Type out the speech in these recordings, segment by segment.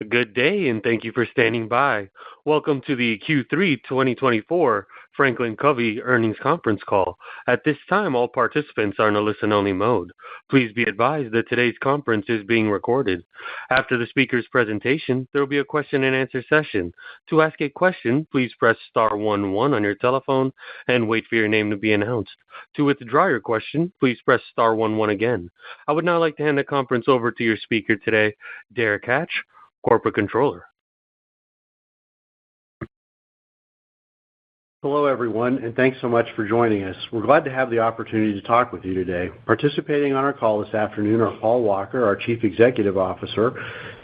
Good day, and thank you for standing by. Welcome to the Q3 2024 Franklin Covey Earnings Conference Call. At this time, all participants are in a listen-only mode. Please be advised that today's conference is being recorded. After the speaker's presentation, there will be a question-and-answer session. To ask a question, please press star 11 on your telephone and wait for your name to be announced. To withdraw your question, please press star 11 again. I would now like to hand the conference over to your speaker today, Derek Hatch, Corporate Controller. Hello, everyone, and thanks so much for joining us. We're glad to have the opportunity to talk with you today. Participating on our call this afternoon are Paul Walker, our Chief Executive Officer,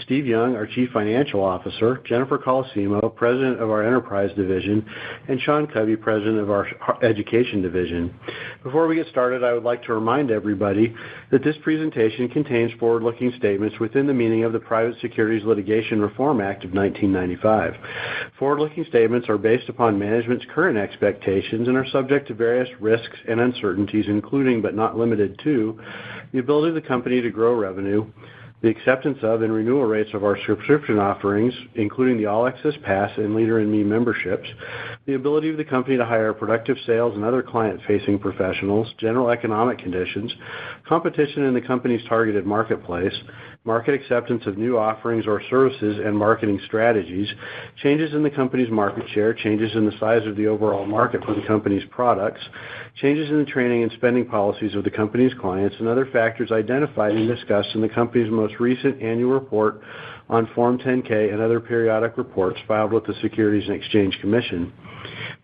Steve Young, our Chief Financial Officer, Jennifer Colosimo, President of our Enterprise Division, and Sean Covey, President of our Education Division. Before we get started, I would like to remind everybody that this presentation contains forward-looking statements within the meaning of the Private Securities Litigation Reform Act of 1995. Forward-looking statements are based upon management's current expectations and are subject to various risks and uncertainties, including but not limited to the ability of the company to grow revenue, the acceptance of and renewal rates of our subscription offerings, including the All Access Pass and Leader in Me memberships, the ability of the company to hire productive sales and other client-facing professionals, general economic conditions, competition in the company's targeted marketplace, market acceptance of new offerings or services and marketing strategies, changes in the company's market share, changes in the size of the overall market for the company's products, changes in the training and spending policies of the company's clients, and other factors identified and discussed in the company's most recent annual report on Form 10-K and other periodic reports filed with the Securities and Exchange Commission.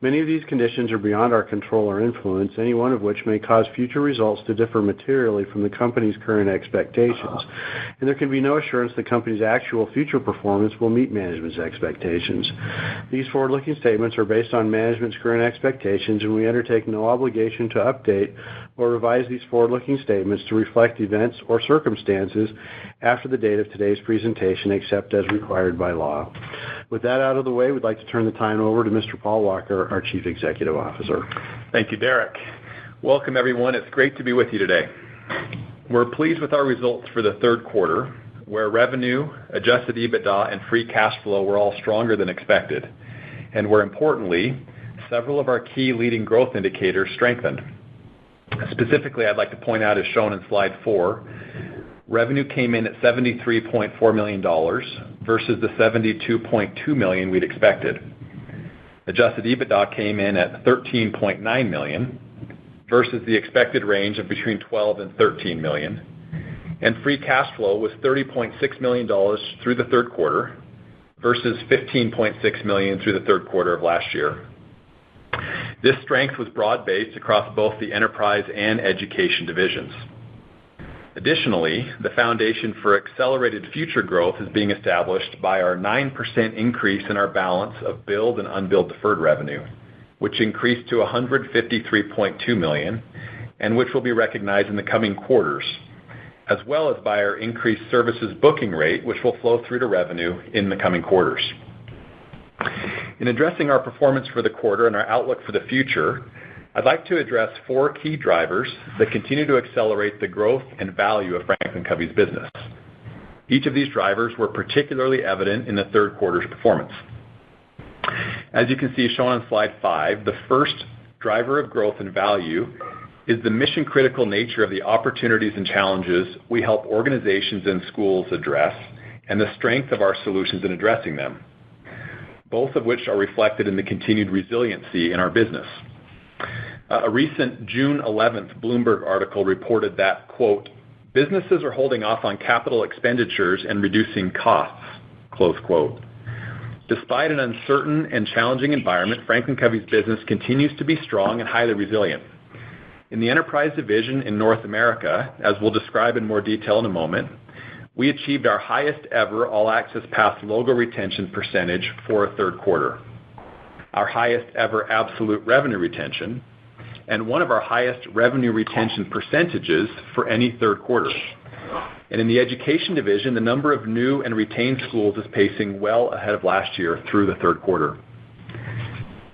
Many of these conditions are beyond our control or influence, any one of which may cause future results to differ materially from the company's current expectations, and there can be no assurance the company's actual future performance will meet management's expectations. These forward-looking statements are based on management's current expectations, and we undertake no obligation to update or revise these forward-looking statements to reflect events or circumstances after the date of today's presentation, except as required by law. With that out of the way, we'd like to turn the time over to Mr. Paul Walker, our Chief Executive Officer. Thank you, Derek. Welcome, everyone. It's great to be with you today. We're pleased with our results for the third quarter, where revenue, adjusted EBITDA, and free cash flow were all stronger than expected, and where, importantly, several of our key leading growth indicators strengthened. Specifically, I'd like to point out, as shown in slide 4, revenue came in at $73.4 million versus the $72.2 million we'd expected. Adjusted EBITDA came in at $13.9 million versus the expected range of between $12 and $13 million. And free cash flow was $30.6 million through the third quarter versus $15.6 million through the third quarter of last year. This strength was broad-based across both the enterprise and education divisions. Additionally, the foundation for accelerated future growth is being established by our 9% increase in our balance of billed and unbilled deferred revenue, which increased to $153.2 million, and which will be recognized in the coming quarters, as well as by our increased services booking rate, which will flow through to revenue in the coming quarters. In addressing our performance for the quarter and our outlook for the future, I'd like to address 4 key drivers that continue to accelerate the growth and value of Franklin Covey's business. Each of these drivers were particularly evident in the third quarter's performance. As you can see shown on slide 5, the first driver of growth and value is the mission-critical nature of the opportunities and challenges we help organizations and schools address, and the strength of our solutions in addressing them, both of which are reflected in the continued resiliency in our business. A recent June 11th Bloomberg article reported that, quote, "Businesses are holding off on capital expenditures and reducing costs," close quote. Despite an uncertain and challenging environment, Franklin Covey's business continues to be strong and highly resilient. In the Enterprise Division in North America, as we'll describe in more detail in a moment, we achieved our highest ever All Access Pass logo retention percentage for a third quarter, our highest ever absolute revenue retention, and one of our highest revenue retention percentages for any third quarter. And in the Education Division, the number of new and retained schools is pacing well ahead of last year through the third quarter.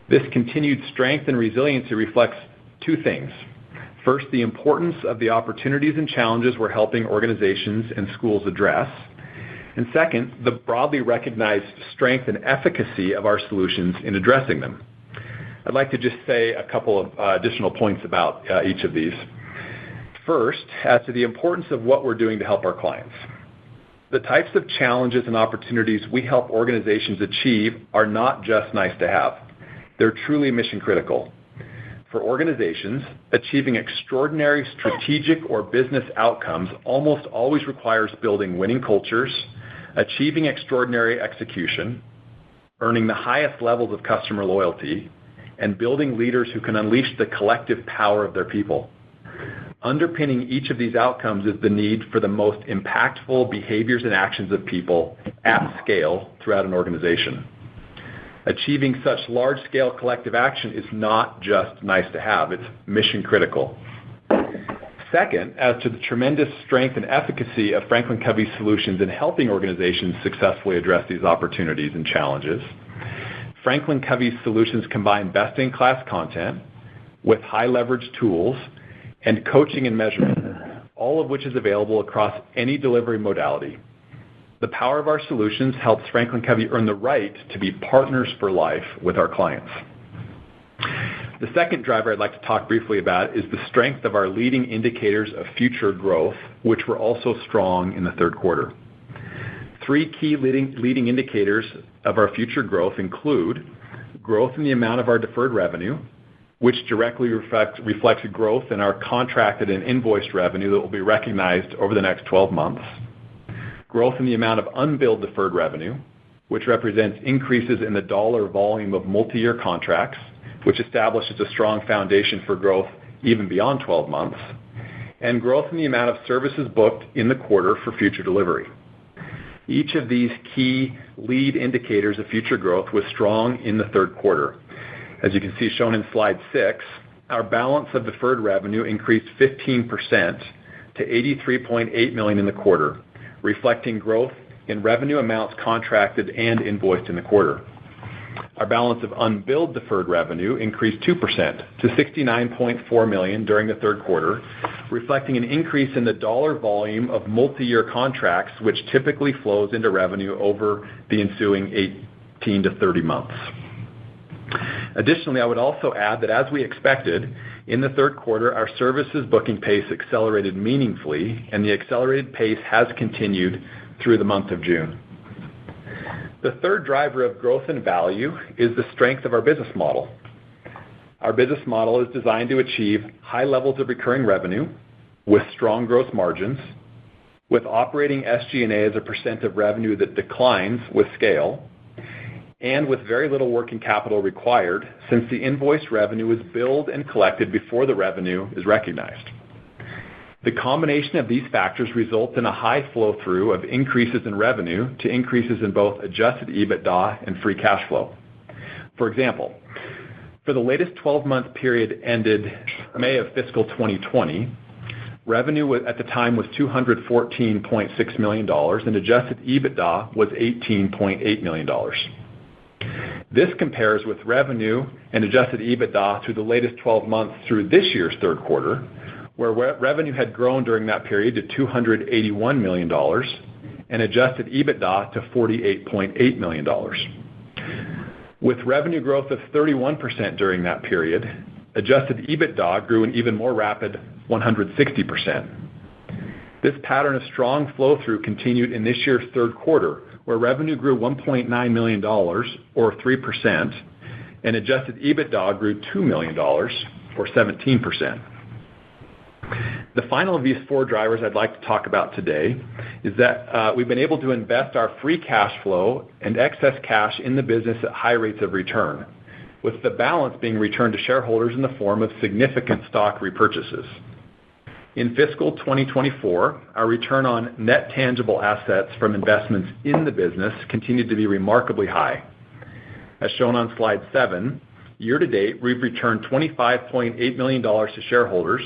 This continued strength and resiliency reflects 2 things. First, the importance of the opportunities and challenges we're helping organizations and schools address. And second, the broadly recognized strength and efficacy of our solutions in addressing them. I'd like to just say a couple of additional points about each of these. First, as to the importance of what we're doing to help our clients. The types of challenges and opportunities we help organizations achieve are not just nice to have. They're truly mission critical. For organizations, achieving extraordinary strategic or business outcomes almost always requires building winning cultures, achieving extraordinary execution, earning the highest levels of customer loyalty, and building leaders who can unleash the collective power of their people. Underpinning each of these outcomes is the need for the most impactful behaviors and actions of people at scale throughout an organization. Achieving such large-scale collective action is not just nice to have, it's mission critical. Second, as to the tremendous strength and efficacy of Franklin Covey solutions in helping organizations successfully address these opportunities and challenges, Franklin Covey solutions combine best-in-class content with high-leverage tools and coaching and measurement, all of which is available across any delivery modality. The power of our solutions helps Franklin Covey earn the right to be partners for life with our clients. The second driver I'd like to talk briefly about is the strength of our leading indicators of future growth, which were also strong in the third quarter. Three key leading indicators of our future growth include growth in the amount of our deferred revenue, which directly reflects growth in our contracted and invoiced revenue that will be recognized over the next 12 months, growth in the amount of unbilled deferred revenue, which represents increases in the dollar volume of multi-year contracts, which establishes a strong foundation for growth even beyond 12 months, and growth in the amount of services booked in the quarter for future delivery. Each of these key lead indicators of future growth was strong in the third quarter. As you can see shown in slide 6, our balance of deferred revenue increased 15% to $83.8 million in the quarter, reflecting growth in revenue amounts contracted and invoiced in the quarter. Our balance of unbilled deferred revenue increased 2% to $69.4 million during the third quarter, reflecting an increase in the dollar volume of multi-year contracts, which typically flows into revenue over the ensuing 18 to 30 months. Additionally, I would also add that as we expected, in the third quarter, our services booking pace accelerated meaningfully, and the accelerated pace has continued through the month of June. The third driver of growth and value is the strength of our business model. Our business model is designed to achieve high levels of recurring revenue with strong gross margins, with operating SG&A as a percent of revenue that declines with scale, and with very little working capital required since the invoiced revenue is billed and collected before the revenue is recognized. The combination of these factors results in a high flow-through of increases in revenue to increases in both adjusted EBITDA and free cash flow. For example, for the latest 12-month period ended May of fiscal 2020, revenue at the time was $214.6 million, and adjusted EBITDA was $18.8 million. This compares with revenue and adjusted EBITDA through the latest 12 months through this year's third quarter, where revenue had grown during that period to $281 million and adjusted EBITDA to $48.8 million. With revenue growth of 31% during that period, adjusted EBITDA grew an even more rapid 160%. This pattern of strong flow-through continued in this year's third quarter, where revenue grew $1.9 million, or 3%, and adjusted EBITDA grew $2 million, or 17%. The final of these four drivers I'd like to talk about today is that we've been able to invest our free cash flow and excess cash in the business at high rates of return, with the balance being returned to shareholders in the form of significant stock repurchases. In fiscal 2024, our return on net tangible assets from investments in the business continued to be remarkably high. As shown on slide 7, year-to-date, we've returned $25.8 million to shareholders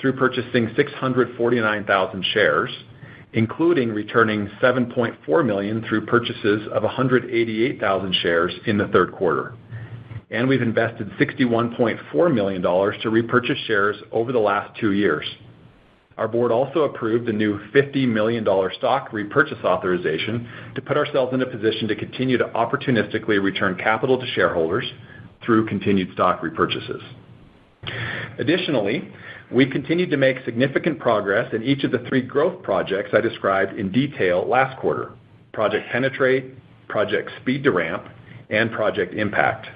through purchasing 649,000 shares, including returning $7.4 million through purchases of 188,000 shares in the third quarter. And we've invested $61.4 million to repurchase shares over the last 2 years. Our board also approved a new $50 million stock repurchase authorization to put ourselves in a position to continue to opportunistically return capital to shareholders through continued stock repurchases. Additionally, we continued to make significant progress in each of the 3 growth projects I described in detail last quarter: Project Penetrate, Project Speed to Ramp, and Project Impact.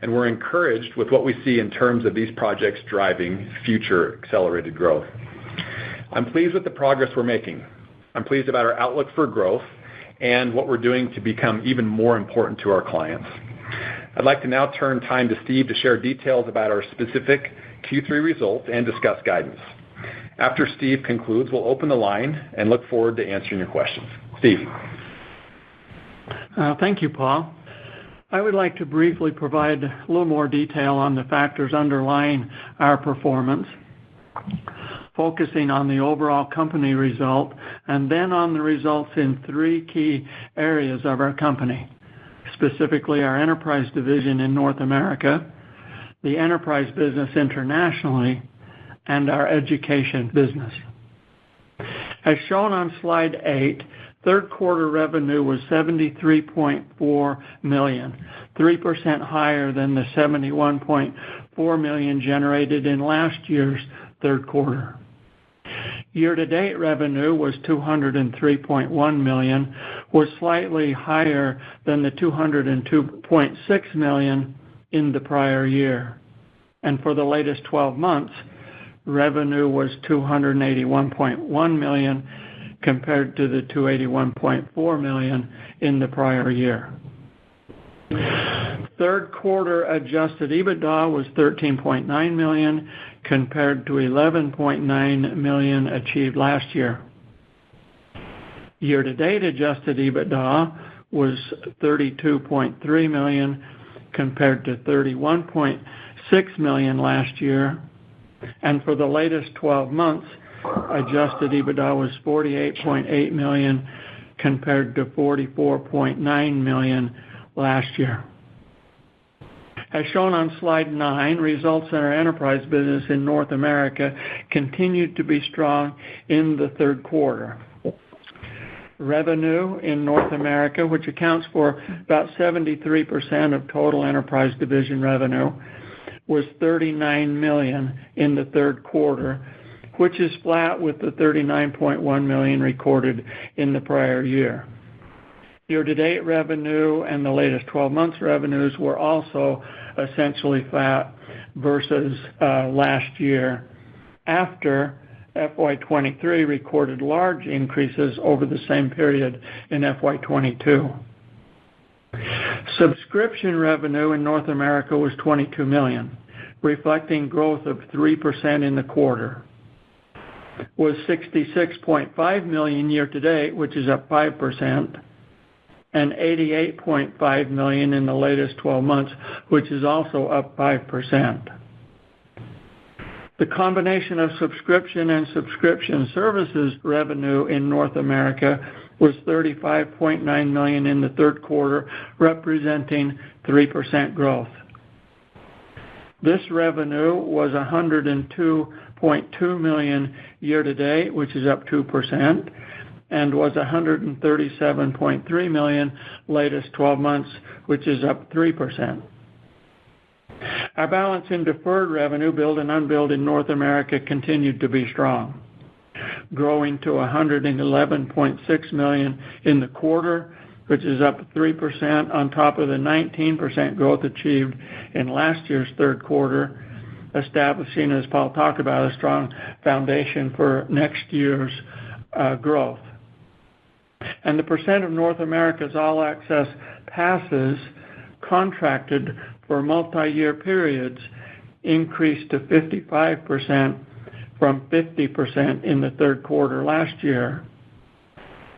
And we're encouraged with what we see in terms of these projects driving future accelerated growth. I'm pleased with the progress we're making. I'm pleased about our outlook for growth and what we're doing to become even more important to our clients. I'd like to now turn time to Steve to share details about our specific Q3 results and discuss guidance. After Steve concludes, we'll open the line and look forward to answering your questions. Steve. Thank you, Paul. I would like to briefly provide a little more detail on the factors underlying our performance, focusing on the overall company result, and then on the results in 3 key areas of our company, specifically our enterprise division in North America, the enterprise business internationally, and our education business. As shown on slide 8, third quarter revenue was $73.4 million, 3% higher than the $71.4 million generated in last year's third quarter. Year-to-date revenue was $203.1 million, was slightly higher than the $202.6 million in the prior year. And for the latest 12 months, revenue was $281.1 million compared to the $281.4 million in the prior year. Third quarter adjusted EBITDA was $13.9 million compared to $11.9 million achieved last year. Year-to-date adjusted EBITDA was $32.3 million compared to $31.6 million last year. And for the latest 12 months, adjusted EBITDA was $48.8 million compared to $44.9 million last year. As shown on slide 9, results in our enterprise business in North America continued to be strong in the third quarter. Revenue in North America, which accounts for about 73% of total enterprise division revenue, was $39 million in the third quarter, which is flat with the $39.1 million recorded in the prior year. Year-to-date revenue and the latest 12 months revenues were also essentially flat versus last year, after FY23 recorded large increases over the same period in FY22. Subscription revenue in North America was $22 million, reflecting growth of 3% in the quarter. Was $66.5 million year-to-date, which is up 5%, and $88.5 million in the latest 12 months, which is also up 5%. The combination of subscription and subscription services revenue in North America was $35.9 million in the third quarter, representing 3% growth. This revenue was $102.2 million year-to-date, which is up 2%, and was $137.3 million latest 12 months, which is up 3%. Our balance in deferred revenue, billed and unbilled in North America, continued to be strong, growing to $111.6 million in the quarter, which is up 3% on top of the 19% growth achieved in last year's third quarter, establishing, as Paul talked about, a strong foundation for next year's growth. And the percent of North America's all-access passes contracted for multi-year periods increased to 55% from 50% in the third quarter last year.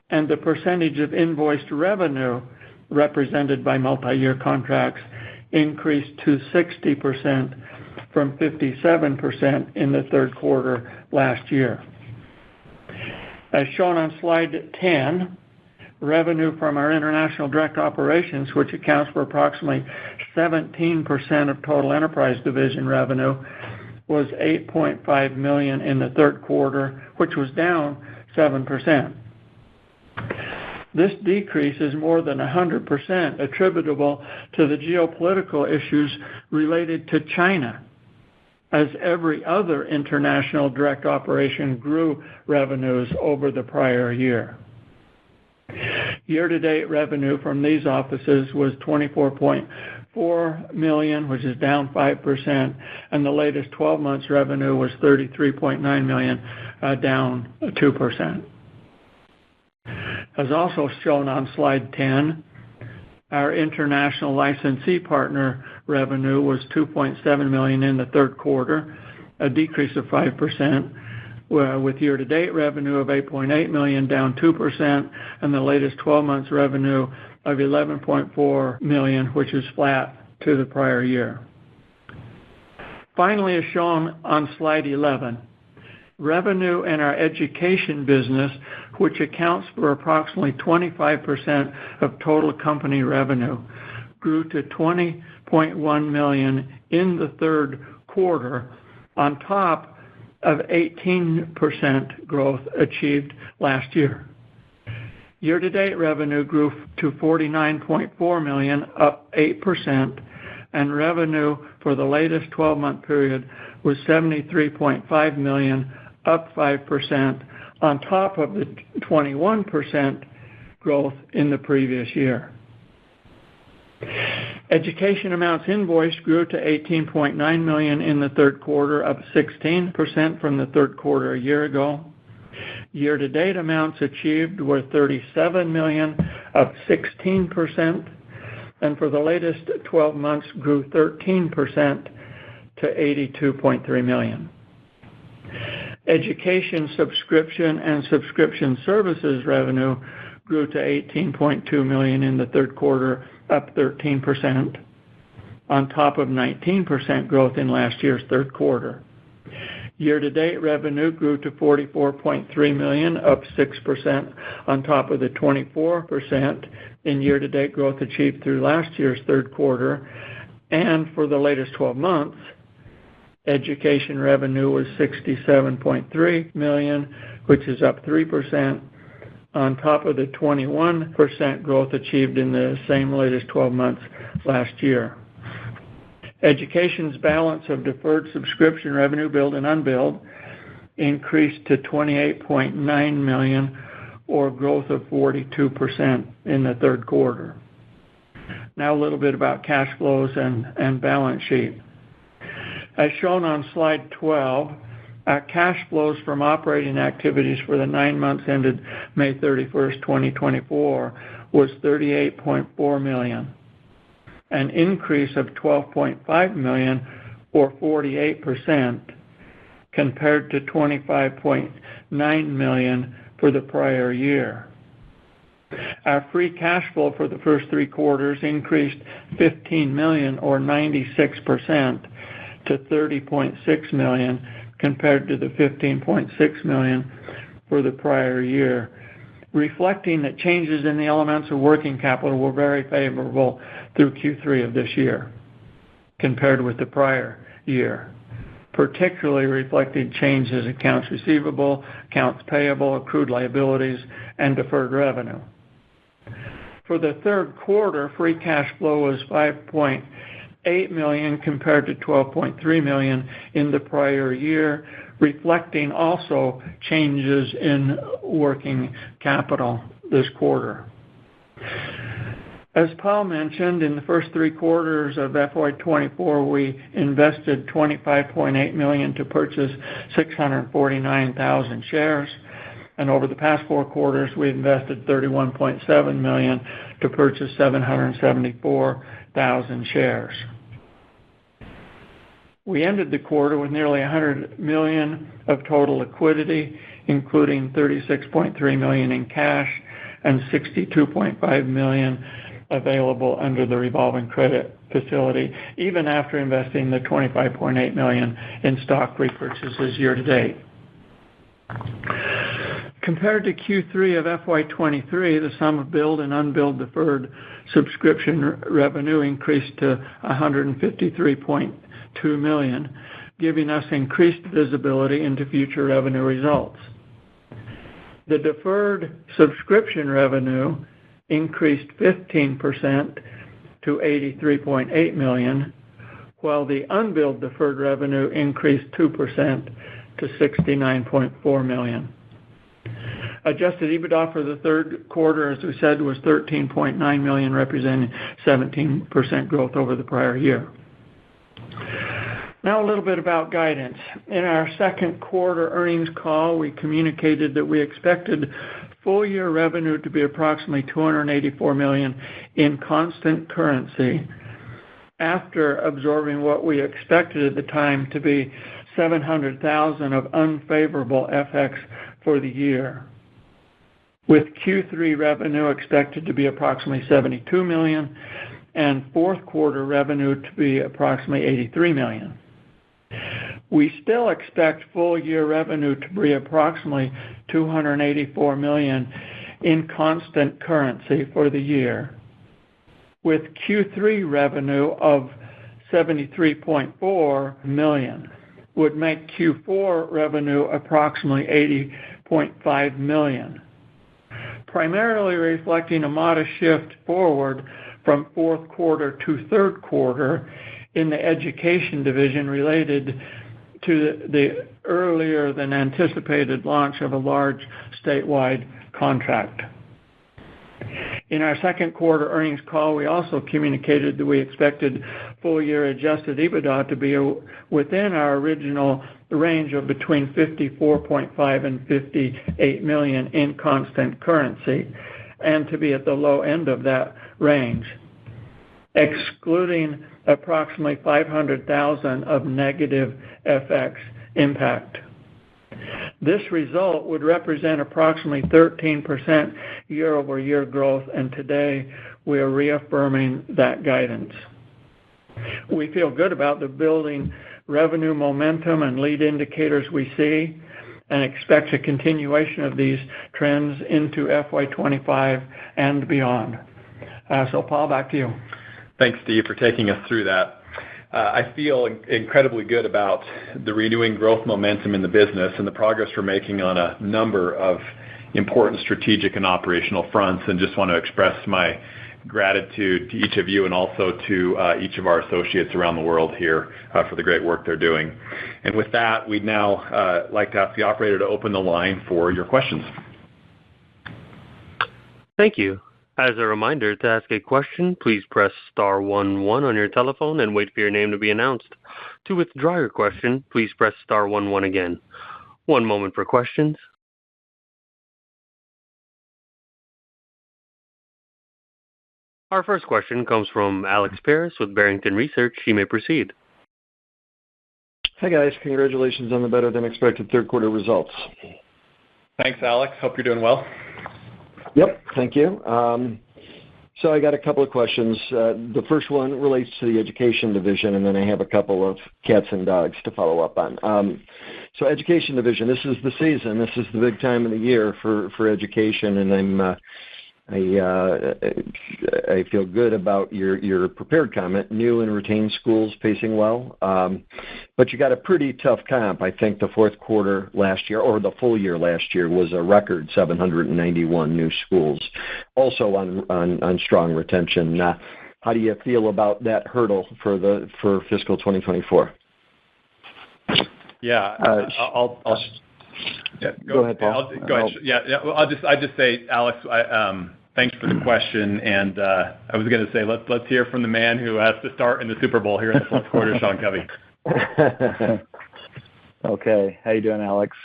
And the percentage of invoiced revenue represented by multi-year contracts increased to 60% from 57% in the third quarter last year. As shown on slide 10, revenue from our international direct operations, which accounts for approximately 17% of total enterprise division revenue, was $8.5 million in the third quarter, which was down 7%. This decrease is more than 100% attributable to the geopolitical issues related to China, as every other international direct operation grew revenues over the prior year. Year-to-date revenue from these offices was $24.4 million, which is down 5%, and the latest 12 months revenue was $33.9 million, down 2%. As also shown on slide 10, our international licensee partner revenue was $2.7 million in the third quarter, a decrease of 5%, with year-to-date revenue of $8.8 million, down 2%, and the latest 12 months revenue of $11.4 million, which is flat to the prior year. Finally, as shown on slide 11, revenue in our education business, which accounts for approximately 25% of total company revenue, grew to $20.1 million in the third quarter, on top of 18% growth achieved last year. Year-to-date revenue grew to $49.4 million, up 8%, and revenue for the latest 12-month period was $73.5 million, up 5%, on top of the 21% growth in the previous year. Education amounts invoiced grew to $18.9 million in the third quarter, up 16% from the third quarter a year ago. Year-to-date amounts achieved were $37 million, up 16%, and for the latest 12 months grew 13% to $82.3 million. Education subscription and subscription services revenue grew to $18.2 million in the third quarter, up 13%, on top of 19% growth in last year's third quarter. Year-to-date revenue grew to $44.3 million, up 6%, on top of the 24% in year-to-date growth achieved through last year's third quarter. And for the latest 12 months, education revenue was $67.3 million, which is up 3%, on top of the 21% growth achieved in the same latest 12 months last year. Education's balance of deferred subscription revenue, billed and unbilled, increased to $28.9 million, or growth of 42% in the third quarter. Now a little bit about cash flows and balance sheet. As shown on slide 12, our cash flows from operating activities for the 9 months ended May 31st, 2024, was $38.4 million, an increase of $12.5 million, or 48%, compared to $25.9 million for the prior year. Our free cash flow for the first 3 quarters increased $15 million, or 96%, to $30.6 million, compared to the $15.6 million for the prior year, reflecting that changes in the elements of working capital were very favorable through Q3 of this year, compared with the prior year, particularly reflecting changes in accounts receivable, accounts payable, accrued liabilities, and deferred revenue. For the third quarter, free cash flow was $5.8 million compared to $12.3 million in the prior year, reflecting also changes in working capital this quarter. As Paul mentioned, in the first 3 quarters of FY24, we invested $25.8 million to purchase 649,000 shares, and over the past 4 quarters, we invested $31.7 million to purchase 774,000 shares. We ended the quarter with nearly $100 million of total liquidity, including $36.3 million in cash and $62.5 million available under the revolving credit facility, even after investing the $25.8 million in stock repurchases year to date. Compared to Q3 of FY23, the sum of billed and unbilled deferred subscription revenue increased to $153.2 million, giving us increased visibility into future revenue results. The deferred subscription revenue increased 15% to $83.8 million, while the unbilled deferred revenue increased 2% to $69.4 million. Adjusted EBITDA for the third quarter, as we said, was $13.9 million, representing 17% growth over the prior year. Now a little bit about guidance. In our second quarter earnings call, we communicated that we expected full-year revenue to be approximately $284 million in constant currency, after absorbing what we expected at the time to be $700,000 of unfavorable FX for the year, with Q3 revenue expected to be approximately $72 million and fourth quarter revenue to be approximately $83 million. We still expect full-year revenue to be approximately $284 million in constant currency for the year, with Q3 revenue of $73.4 million would make Q4 revenue approximately $80.5 million, primarily reflecting a modest shift forward from fourth quarter to third quarter in the education division related to the earlier than anticipated launch of a large statewide contract. In our second quarter earnings call, we also communicated that we expected full-year adjusted EBITDA to be within our original range of between $54.5 and $58 million in constant currency, and to be at the low end of that range, excluding approximately $500,000 of negative FX impact. This result would represent approximately 13% year-over-year growth, and today we are reaffirming that guidance. We feel good about the building revenue momentum and lead indicators we see, and expect a continuation of these trends into FY25 and beyond. So Paul, back to you. Thanks, Steve, for taking us through that. I feel incredibly good about the renewing growth momentum in the business and the progress we're making on a number of important strategic and operational fronts, and just want to express my gratitude to each of you and also to each of our associates around the world here for the great work they're doing. And with that, we'd now like to ask the operator to open the line for your questions. Thank you. As a reminder, to ask a question, please press star 11 on your telephone and wait for your name to be announced. To withdraw your question, please press star 11 again. One moment for questions. Our first question comes from Alex Paris with Barrington Research. You may proceed. Hi, guys. Congratulations on the better-than-expected third-quarter results. Thanks, Alex. Hope you're doing well. Yep, thank you. So I got a couple of questions. The first one relates to the education division, and then I have a couple of cats and dogs to follow up on. So education division, this is the season. This is the big time of the year for education, and I feel good about your prepared comment. New and retained schools pacing well, but you got a pretty tough comp. I think the fourth quarter last year, or the full year last year, was a record 791 new schools, also on strong retention. How do you feel about that hurdle for fiscal 2024? Yeah, Go ahead, Paul. Go ahead. Yeah, I'll just say, Alex, thanks for the question, and I was going to say let's hear from the man who has to start in the Super Bowl here in the fourth quarter, Sean Covey. Okay, how you doing, Alex?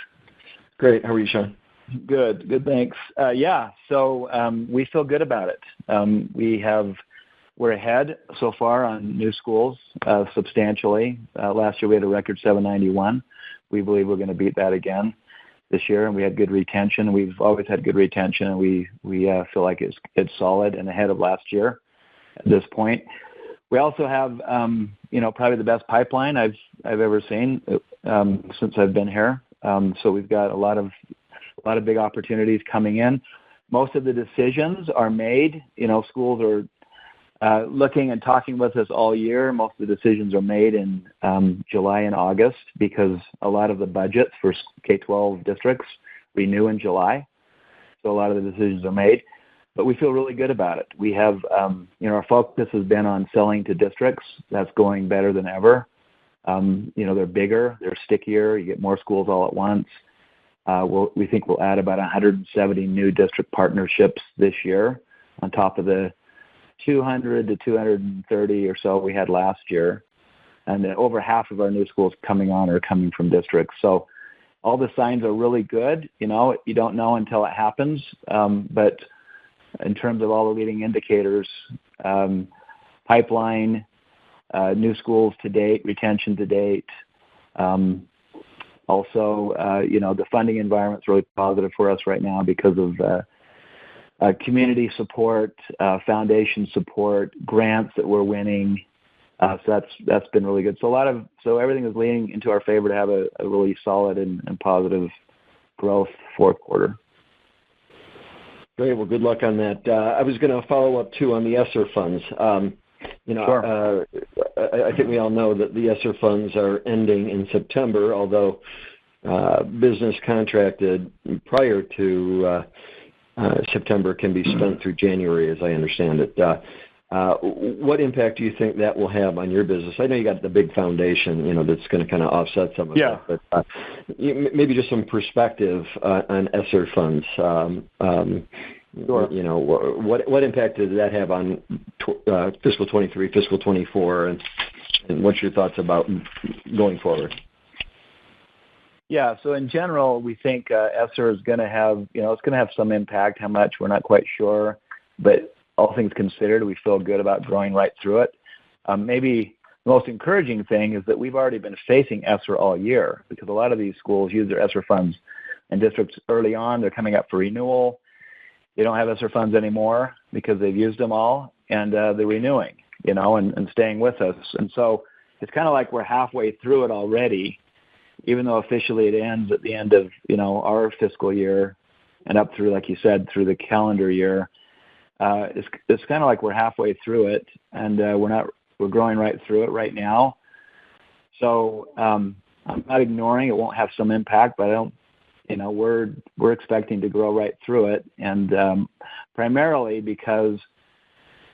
Great. How are you, Sean? Good, thanks. So we feel good about it. We're ahead so far on new schools substantially. Last year we had a record 791. We believe we're going to beat that again this year, and we had good retention. We've always had good retention, and we feel like it's solid and ahead of last year at this point. We also have probably the best pipeline I've ever seen since I've been here. So we've got a lot of big opportunities coming in. Most of the decisions are made. Schools are looking and talking with us all year. Most of the decisions are made in July and August, because a lot of the budgets for K-12 districts renew in July. so a lot of the decisions are made. But we feel really good about it. We have, our focus has been on selling to districts. That's going better than ever. They're bigger, they're stickier. You get more schools all at once. We think we'll add about 170 new district partnerships this year on top of the 200 to 230 or so we had last year. And then over half of our new schools coming on are coming from districts. So all the signs are really good. You don't know until it happens. But in terms of all the leading indicators, pipeline, new schools to date, retention to date. Also, the funding environment's really positive for us right now because of community support, foundation support, grants that we're winning. So that's been really good. So everything is leaning into our favor to have a really solid and positive growth fourth quarter. Great. Well, good luck on that. I was going to follow up too on the ESSER funds. Sure. I think we all know that the ESSER funds are ending in September, although business contracted prior to September can be spent through January, as I understand it. What impact do you think that will have on your business? I know you got the big foundation, that's going to kind of offset some of that, but maybe just some perspective on ESSER funds. Sure. What impact did that have on fiscal 23, fiscal 24, and what's your thoughts about going forward? Yeah, so in general, we think ESSER is going to have, it's going to have some impact. How much, we're not quite sure, but all things considered, we feel good about growing right through it. Maybe the most encouraging thing is that we've already been facing ESSER all year because a lot of these schools use their ESSER funds and districts early on. They're coming up for renewal. They don't have ESSER funds anymore because they've used them all, and they're renewing, and staying with us. And so it's kind of like we're halfway through it already, even though officially it ends at the end of, our fiscal year and up through, like you said, through the calendar year. It's kind of like we're halfway through it, and we're growing right through it right now. So I'm not ignoring it. Won't have some impact, but I don't. We're expecting to grow right through it, and primarily because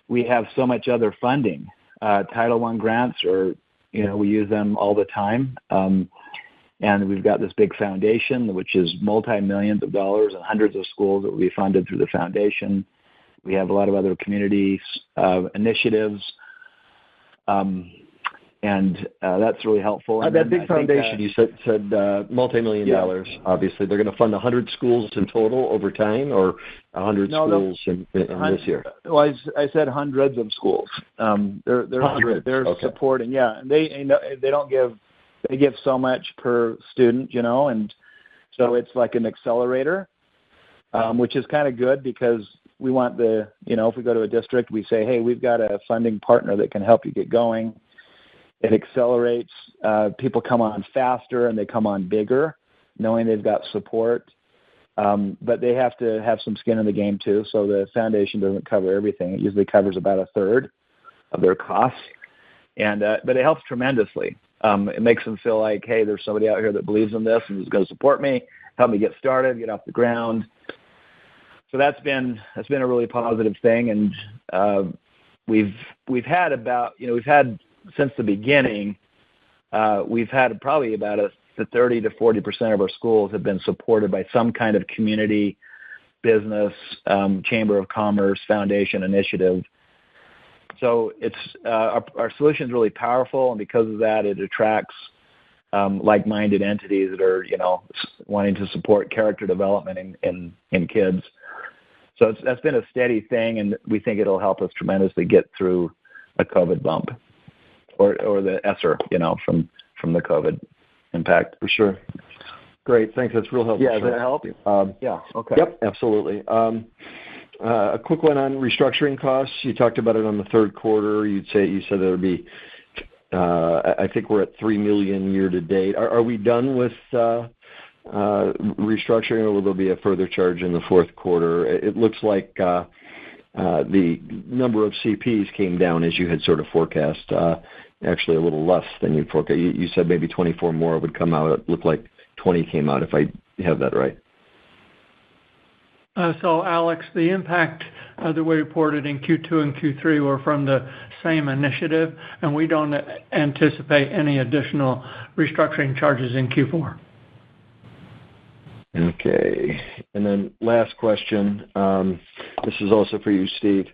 we have so much other funding. Title I grants we use them all the time, and we've got this big foundation, which is multi-millions of dollars and hundreds of schools that will be funded through the foundation. We have a lot of other community initiatives, and that's really helpful. And that big foundation, you said multi-million dollars. Obviously, they're going to fund 100 schools in total over time, or 100 schools in this year. Well, I said hundreds of schools. They're hundreds. They're okay. Supporting. Yeah, and they don't give. They give so much per student, and so it's like an accelerator, which is kind of good because we want if we go to a district, we say, hey, we've got a funding partner that can help you get going. It accelerates. People come on faster and they come on bigger, knowing they've got support. But they have to have some skin in the game too. So the foundation doesn't cover everything. It usually covers about a third of their costs. But it helps tremendously. It makes them feel like, hey, there's somebody out here that believes in this and is going to support me, help me get started, get off the ground. So that's been a really positive thing. And we've had since the beginning, we've had probably about 30 to 40% of our schools have been supported by some kind of community, business, chamber of commerce, foundation initiative. So it's our solution is really powerful, and because of that, it attracts like-minded entities that are wanting to support character development in kids. So that's been a steady thing, and we think it'll help us tremendously get through a COVID bump. Or the ESSER, from the COVID impact. For sure. Great, thanks. That's real helpful. Yeah, does that help? Yeah. Okay. Yep, absolutely. A quick one on restructuring costs. You talked about it on the third quarter. You said there would be. I think we're at $3 million year to date. Are we done with restructuring, or will there be a further charge in the fourth quarter? It looks like the number of CPs came down as you had sort of forecast. Actually, a little less than you forecast. You said maybe 24 more would come out. It looked like 20 came out, if I have that right. So, Alex, the impact that we reported in Q2 and Q3 were from the same initiative, and we don't anticipate any additional restructuring charges in Q4. Okay. And then last question. This is also for you, Steve.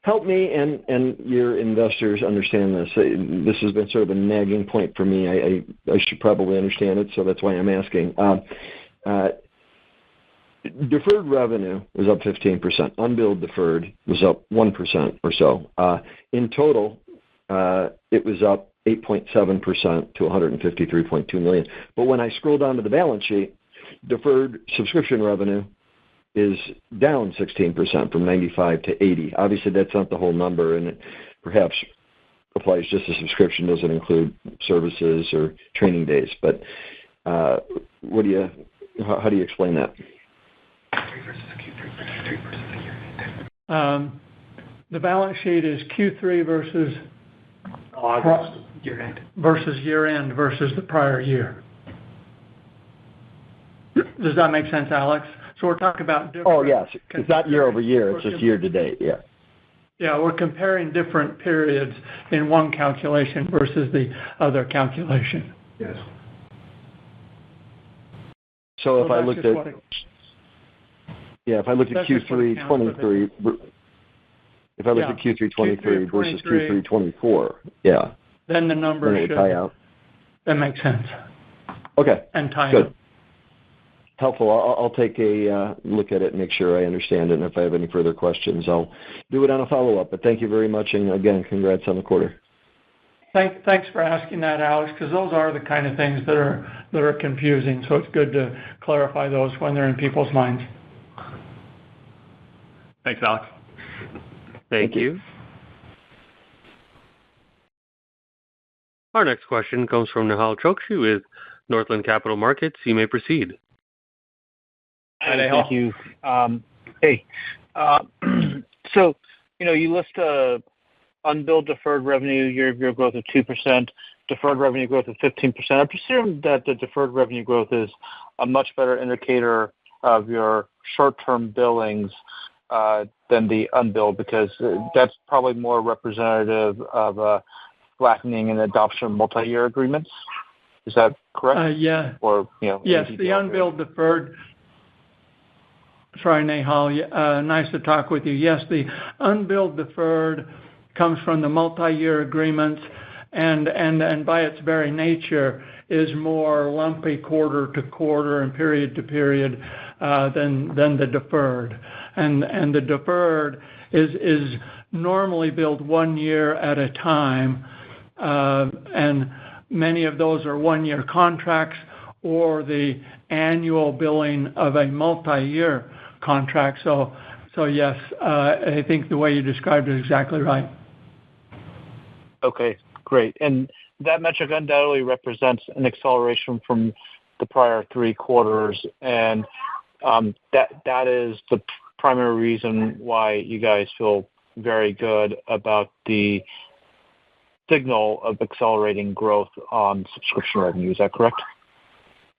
Help me and your investors understand this. This has been sort of a nagging point for me. I should probably understand it, so that's why I'm asking. Deferred revenue was up 15%. Unbilled deferred was up 1% or so. In total, it was up 8.7% to $153.2 million. But when I scroll down to the balance sheet, deferred subscription revenue is down 16% from 95 to 80. Obviously, that's not the whole number, and it perhaps applies just to subscription, doesn't include services or training days. But how do you explain that? The balance sheet is Q3 versus August year-end versus year-end versus the prior year. Does that make sense, Alex? So we're talking about different... Oh, yes. It's not year over year. It's just year to date, yeah. Yeah, we're comparing different periods in one calculation versus the other calculation. Yes. So if I looked at... if I looked at Q3 23... If I looked at Q3 23 versus Q3 24, then the numbers should tie out. That makes sense. Okay. And tie Good. out. Helpful. I'll take a look at it and make sure I understand it. And if I have any further questions, I'll do it on a follow-up. But thank you very much. And again, congrats on the quarter. Thanks for asking that, Alex, because those are the kind of things that are confusing. So it's good to clarify those when they're in people's minds. Thanks, Alex. Thank you. Our next question comes from Nehal Chokshi with Northland Capital Markets. You may proceed. Hi, Nehal. Thank you. So, you list unbilled deferred revenue, year-over-year growth of 2%, deferred revenue growth of 15%. I presume that the deferred revenue growth is a much better indicator of your short-term billings than the unbilled, because that's probably more representative of a flattening and adoption of multi-year agreements. Is that correct? Yeah. Or, yes, the unbilled deferred... Sorry, Nehal. Nice to talk with you. Yes, the unbilled deferred comes from the multi-year agreements, and by its very nature is more lumpy quarter to quarter and period to period than the deferred. And the deferred is normally billed 1 year at a time, and many of those are 1-year contracts or the annual billing of a multi-year contract. So yes, I think the way you described it is exactly right. Okay, great. And that metric undoubtedly represents an acceleration from the prior 3 quarters, and that is the primary reason why you guys feel very good about the signal of accelerating growth on subscription revenue. Is that correct?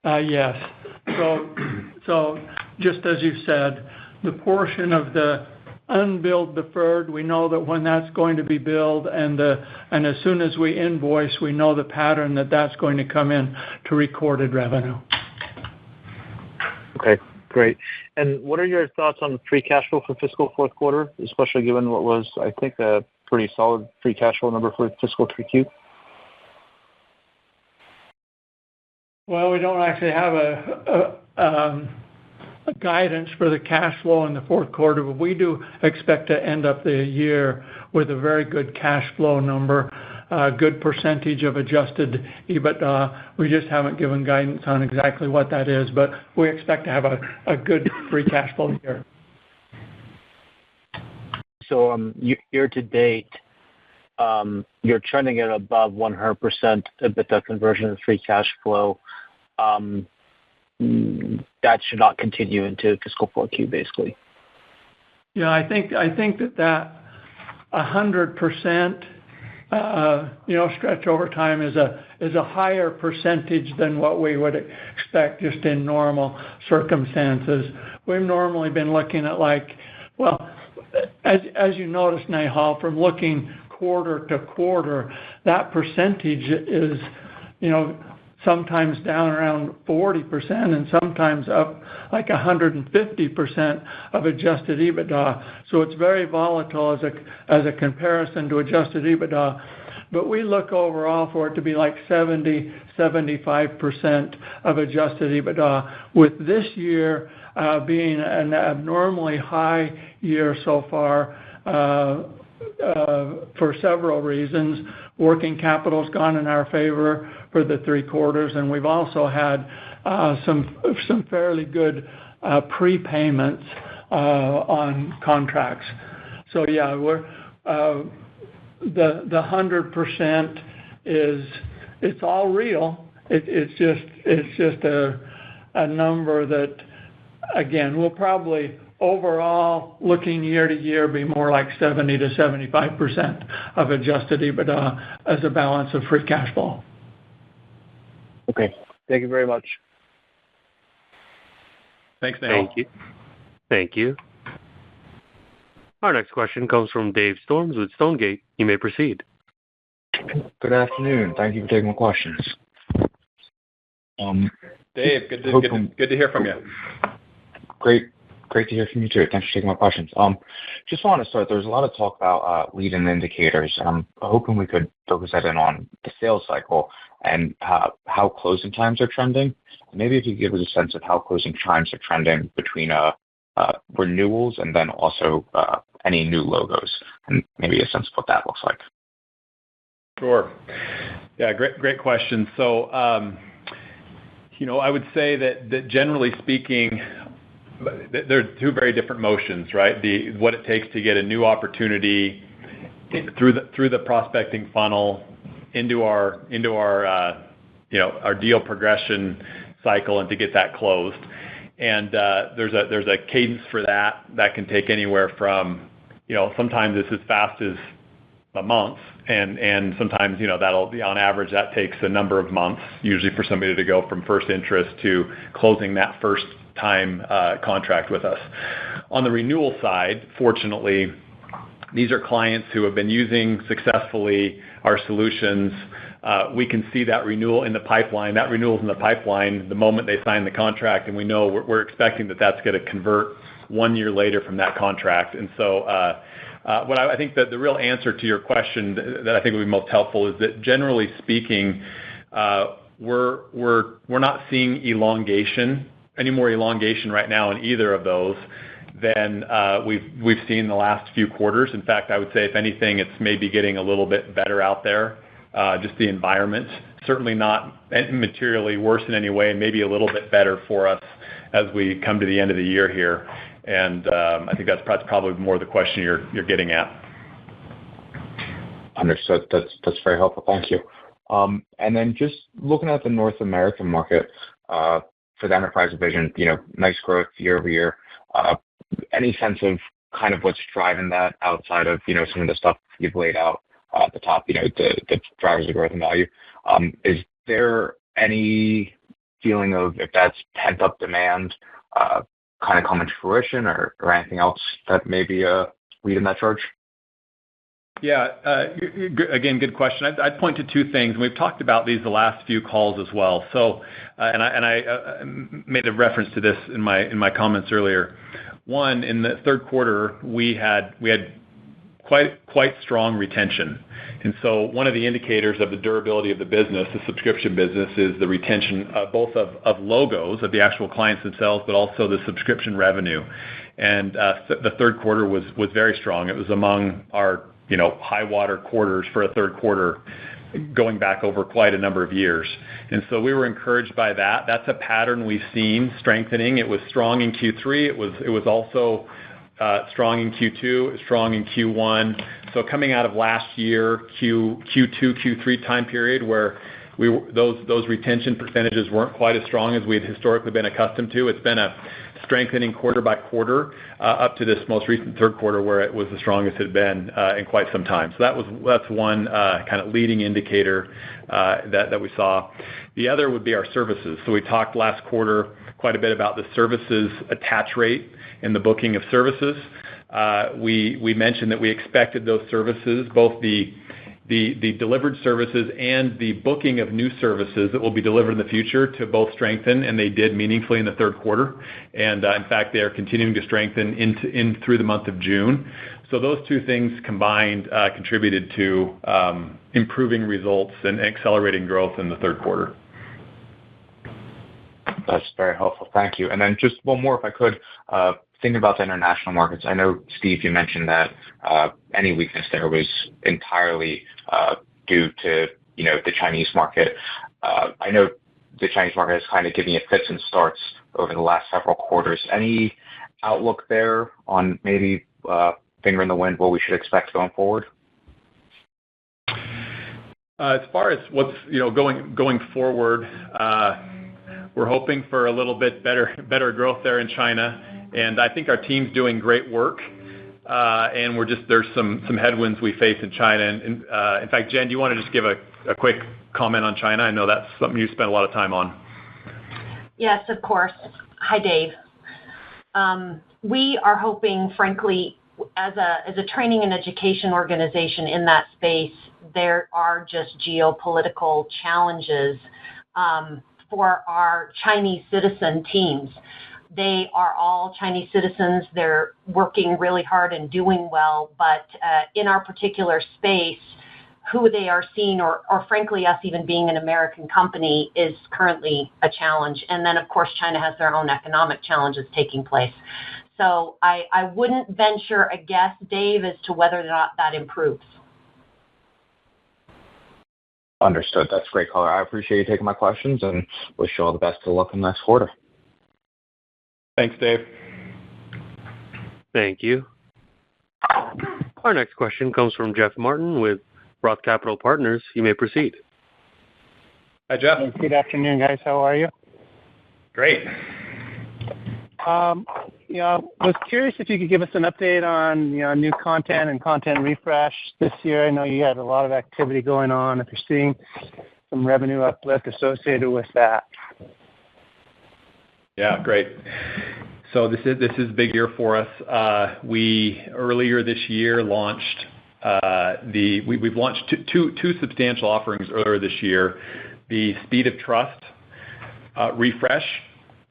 Yes. So just as you said, the portion of the unbilled deferred, we know that when that's going to be billed, and as soon as we invoice, we know the pattern that's going to come in to recorded revenue. Okay, great. And what are your thoughts on free cash flow for fiscal fourth quarter, especially given what was, I think, a pretty solid free cash flow number for fiscal 3Q? Well, we don't actually have a guidance for the cash flow in the fourth quarter, but we do expect to end up the year with a very good cash flow number, a good percentage of adjusted EBITDA. We just haven't given guidance on exactly what that is, but we expect to have a good free cash flow year. So year to date, you're trending at above 100% EBITDA conversion of free cash flow. That should not continue into fiscal 4Q, basically. Yeah, I think that 100% stretch over time is a higher percentage than what we would expect just in normal circumstances. We've normally been looking at as you notice, Nahal, from looking quarter to quarter, that percentage is, sometimes down around 40% and sometimes up like 150% of adjusted EBITDA. So it's very volatile as a comparison to adjusted EBITDA. But we look overall for it to be like 75% of adjusted EBITDA, with this year being an abnormally high year so far for several reasons. Working capital's gone in our favor for the 3 quarters, and we've also had some fairly good prepayments on contracts. So yeah, we're the 100% it's all real. It's just a number that, again, will probably overall, looking year to year, be more like 70 to 75% of adjusted EBITDA as a balance of free cash flow. Okay. Thank you very much. Thanks, Nahal. Thank you. Our next question comes from Dave Storms with Stonegate. You may proceed. Good afternoon. Thank you for taking my questions. Dave, good to hear from you. Great to hear from you too. Thanks for taking my questions. Just want to start. There's a lot of talk about leading indicators. I'm hoping we could focus that in on the sales cycle and how closing times are trending. Maybe if you could give us a sense of how closing times are trending between renewals and then also any new logos, and maybe a sense of what that looks like. Sure. Yeah, great question. So, I would say that generally speaking, there are 2 very different motions, right? What it takes to get a new opportunity through the prospecting funnel into our deal progression cycle and to get that closed. And there's a cadence for that can take anywhere from, sometimes it's as fast as a month, and sometimes, that'll be on average, that takes a number of months, usually for somebody to go from first interest to closing that first time contract with us. On the renewal side, fortunately, these are clients who have been using successfully our solutions. We can see that renewal in the pipeline. That renewal's in the pipeline the moment they sign the contract, and we know we're expecting that's going to convert 1 year later from that contract. And so what I think that the real answer to your question that I think would be most helpful is that generally speaking, we're not seeing any more elongation right now in either of those than we've seen in the last few quarters. In fact, I would say if anything, it's maybe getting a little bit better out there. Just the environment, certainly not materially worse in any way, maybe a little bit better for us as we come to the end of the year here. And I think that's probably more the question you're getting at. Understood. That's very helpful. Thank you. And then just looking at the North American market for the enterprise division, nice growth year over year. Any sense of kind of what's driving that outside of some of the stuff you've laid out at the top, the drivers of growth and value? Is there any feeling of if that's pent-up demand kind of coming to fruition or anything else that may be leading that charge? Yeah. Again, good question. I'd point to 2 things. And we've talked about these the last few calls as well. So, and I made a reference to this in my comments earlier. One, in the 3rd quarter, we had quite strong retention. And so one of the indicators of the durability of the business, the subscription business, is the retention both of logos, of the actual clients themselves, but also the subscription revenue. And the 3rd quarter was very strong. It was among our high water quarters for a 3rd quarter going back over quite a number of years. And so we were encouraged by that. That's a pattern we've seen strengthening. It was strong in Q3. It was also strong in Q2. It was strong in Q1. So coming out of last year, Q2, Q3 time period where those retention percentages weren't quite as strong as we had historically been accustomed to. It's been a strengthening quarter by quarter up to this most recent third quarter where it was the strongest it had been in quite some time. So that's one kind of leading indicator that we saw. The other would be our services. So we talked last quarter quite a bit about the services attach rate and the booking of services. We mentioned that we expected those services, both the delivered services and the booking of new services that will be delivered in the future, to both strengthen, and they did meaningfully in the third quarter. And in fact, they are continuing to strengthen through the month of June. So those two things combined contributed to improving results and accelerating growth in the third quarter. That's very helpful. Thank you. And then just one more, if I could. Thinking about the international markets, I know, Steve, you mentioned that any weakness there was entirely due to the Chinese market. I know the Chinese market is kind of giving it fits and starts over the last several quarters. Any outlook there on maybe finger in the wind, what we should expect going forward? As far as what's going forward, we're hoping for a little bit better growth there in China. And I think our team's doing great work, and there's some headwinds we face in China. And in fact, Jen, do you want to just give a quick comment on China? I know that's something you spend a lot of time on. Yes, of course. Hi, Dave. We are hoping, frankly, as a training and education organization in that space, there are just geopolitical challenges for our Chinese citizen teams. They are all Chinese citizens. They're working really hard and doing well, but in our particular space, who they are seeing, or frankly, us even being an American company, is currently a challenge. And then, of course, China has their own economic challenges taking place. So I wouldn't venture a guess, Dave, as to whether or not that improves. Understood. That's great color. I appreciate you taking my questions and wish you all the best of luck in the next quarter. Thanks, Dave. Thank you. Our next question comes from Jeff Martin with Roth Capital Partners. You may proceed. Hi, Jeff. Good afternoon, guys. How are you? Great. Was curious if you could give us an update on new content and content refresh this year. I know you had a lot of activity going on. If you're seeing some revenue uplift associated with that. Yeah, great. So this is a big year for us. We earlier this year launched we've launched two substantial offerings earlier this year: the Speed of Trust refresh,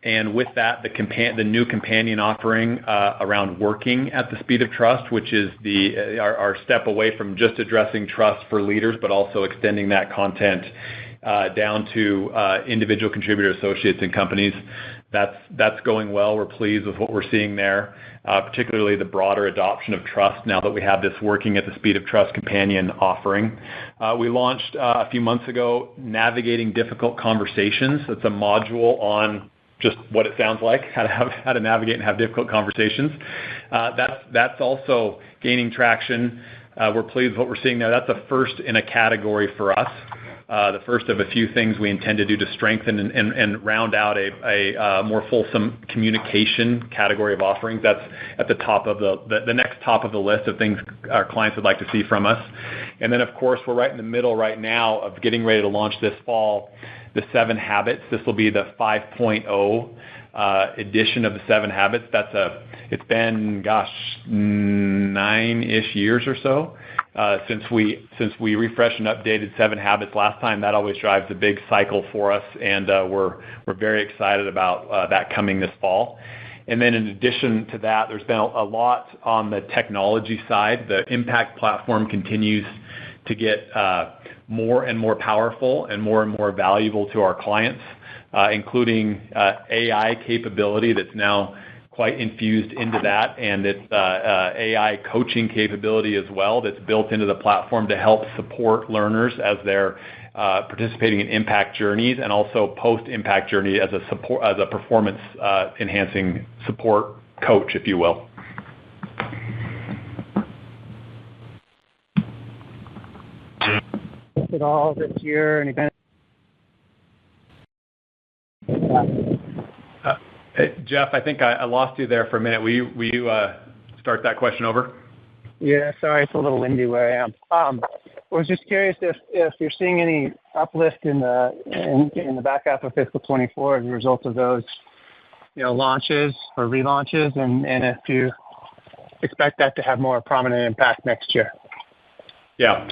and with that, the new companion offering around working at the speed of trust, which is our step away from just addressing trust for leaders, but also extending that content down to individual contributor associates and companies. That's going well. We're pleased with what we're seeing there, particularly the broader adoption of trust now that we have this working at the speed of trust companion offering. We launched a few months ago Navigating Difficult Conversations. It's a module on just what it sounds like, how to navigate and have difficult conversations. That's also gaining traction. We're pleased with what we're seeing there. That's a first in a category for us. The first of a few things we intend to do to strengthen and round out a more fulsome communication category of offerings. That's at the top of the next top of the list of things our clients would like to see from us. And then, of course, we're right in the middle right now of getting ready to launch this fall the 7 Habits. This will be the 5.0 edition of the 7 Habits. It's been 9-ish years or so since we refreshed and updated 7 Habits last time. That always drives a big cycle for us, and we're very excited about that coming this fall. And then in addition to that, there's been a lot on the technology side. The Impact platform continues to get more and more powerful and more valuable to our clients, including AI capability that's now quite infused into that, and it's AI coaching capability as well that's built into the platform to help support learners as they're participating in impact journeys, and also post-impact journey as a performance enhancing support coach, if you will. At all this year, any benefit? Jeff, I think I lost you there for a minute. Will you start that question over? Yeah, sorry, it's a little windy where I am. I was just curious if you're seeing any uplift in the back half of fiscal 24 as a result of those, launches or relaunches, and if you expect that to have more prominent impact next year. Yeah.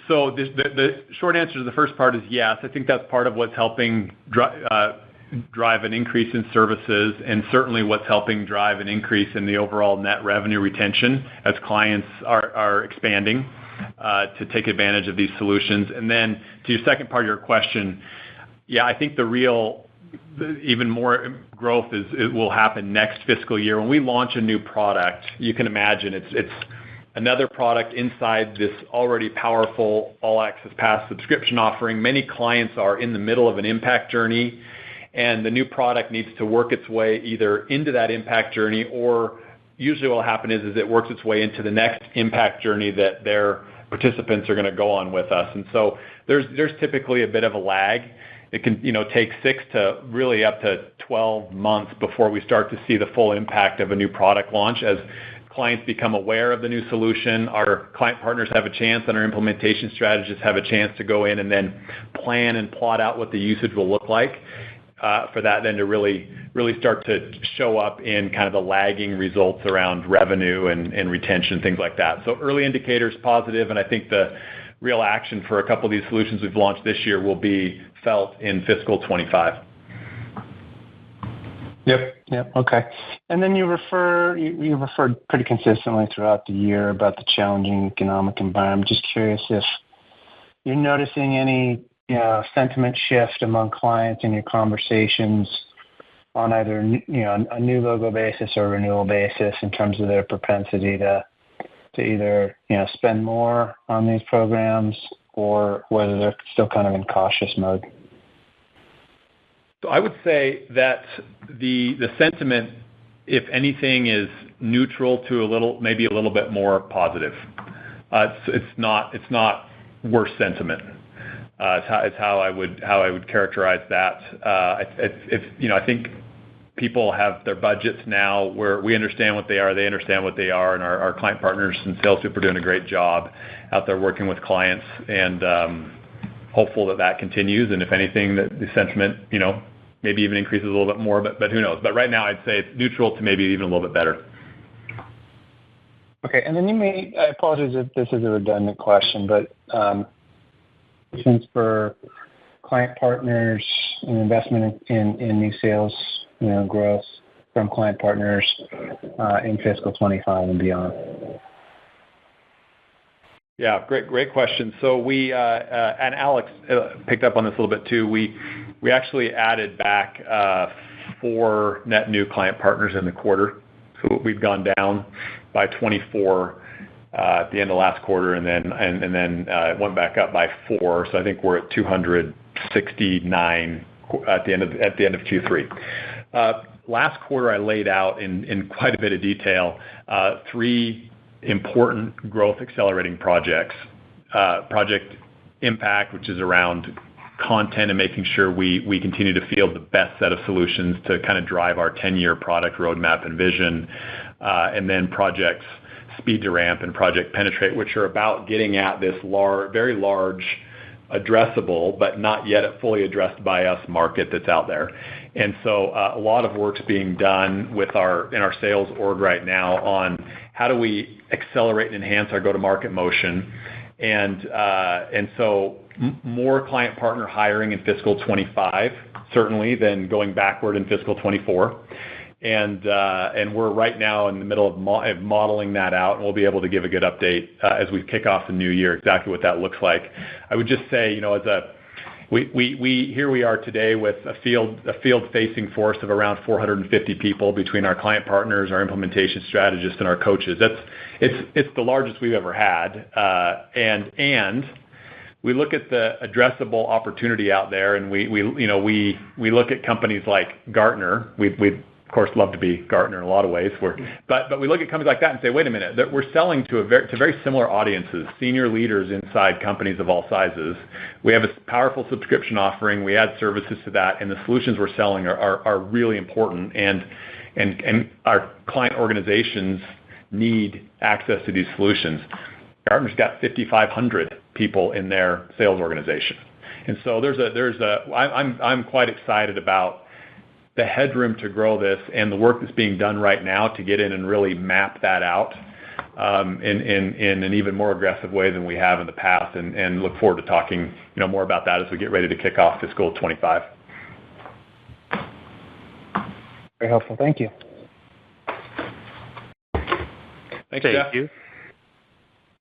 So the short answer to the first part is yes. I think that's part of what's helping drive an increase in services, and certainly what's helping drive an increase in the overall net revenue retention as clients are expanding to take advantage of these solutions. And then to your second part of your question, yeah, I think even more growth it will happen next fiscal year. When we launch a new product, you can imagine it's another product inside this already powerful All Access Pass subscription offering. Many clients are in the middle of an impact journey, and the new product needs to work its way either into that impact journey, or usually what will happen is it works its way into the next impact journey that their participants are going to go on with us. And so there's typically a bit of a lag. It can take 6 to really up to 12 months before we start to see the full impact of a new product launch. As clients become aware of the new solution, our client partners have a chance, and our implementation strategists have a chance to go in and then plan and plot out what the usage will look like. For that then to really start to show up in kind of the lagging results around revenue and retention, things like that. So early indicators positive, and I think the real action for a couple of these solutions we've launched this year will be felt in fiscal 25. Yep. Okay. And then you referred pretty consistently throughout the year about the challenging economic environment. Just curious if you're noticing any sentiment shift among clients in your conversations on either a new logo basis or renewal basis in terms of their propensity to either spend more on these programs, or whether they're still kind of in cautious mode. So I would say that the sentiment, if anything, is neutral to maybe a little bit more positive. It's not worse sentiment. It's how I would characterize that. I think people have their budgets now where we understand what they are, they understand what they are, and our client partners and sales people are doing a great job out there working with clients, and hopeful that continues. And if anything, that the sentiment, maybe even increases a little bit more, but who knows? But right now, I'd say it's neutral to maybe even a little bit better. Okay, and then I apologize if this is a redundant question, but since for client partners and investment in new sales, growth from client partners in fiscal 25 and beyond. Yeah, great question. So we and Alex picked up on this a little bit too. We actually added back 4 net new client partners in the quarter. So we've gone down by 24 at the end of last quarter, and then it went back up by 4. So I think we're at 269 at the end of Q3. Last quarter, I laid out in quite a bit of detail 3 important growth accelerating projects. Project Impact, which is around content and making sure we continue to field the best set of solutions to kind of drive our 10-year product roadmap and vision, and then Projects Speed to Ramp and Project Penetrate, which are about getting at this very large, addressable, but not yet fully addressed by us market that's out there. And so a lot of work's being done in our sales org right now on how do we accelerate and enhance our go-to-market motion. And so more client partner hiring in fiscal 25, certainly, than going backward in fiscal 24. And we're right now in the middle of modeling that out, and we'll be able to give a good update as we kick off the new year, exactly what that looks like. I would just say, here we are today with a field-facing force of around 450 people between our client partners, our implementation strategists, and our coaches. It's the largest we've ever had, and we look at the addressable opportunity out there, and we look at companies like Gartner. We of course, love to be Gartner in a lot of ways. But we look at companies like that and say, wait a minute, that we're selling to very similar audiences, senior leaders inside companies of all sizes. We have a powerful subscription offering. We add services to that, and the solutions we're selling are really important. And our client organizations need access to these solutions. Gartner's got 5,500 people in their sales organization. And so I'm quite excited about the headroom to grow this and the work that's being done right now to get in and really map that out in an even more aggressive way than we have in the past, and look forward to talking more about that as we get ready to kick off fiscal 25. Very helpful. Thank you. Thanks, Jeff. Thank you.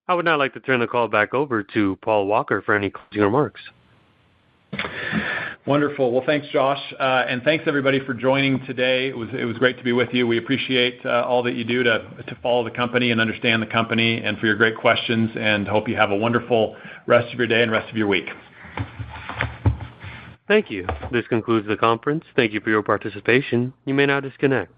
I would now like to turn the call back over to Paul Walker for any closing remarks. Wonderful. Well, thanks, Josh, and thanks everybody for joining today. It was great to be with you. We appreciate all that you do to follow the company and understand the company, and for your great questions. And hope you have a wonderful rest of your day and rest of your week. Thank you. This concludes the conference. Thank you for your participation. You may now disconnect.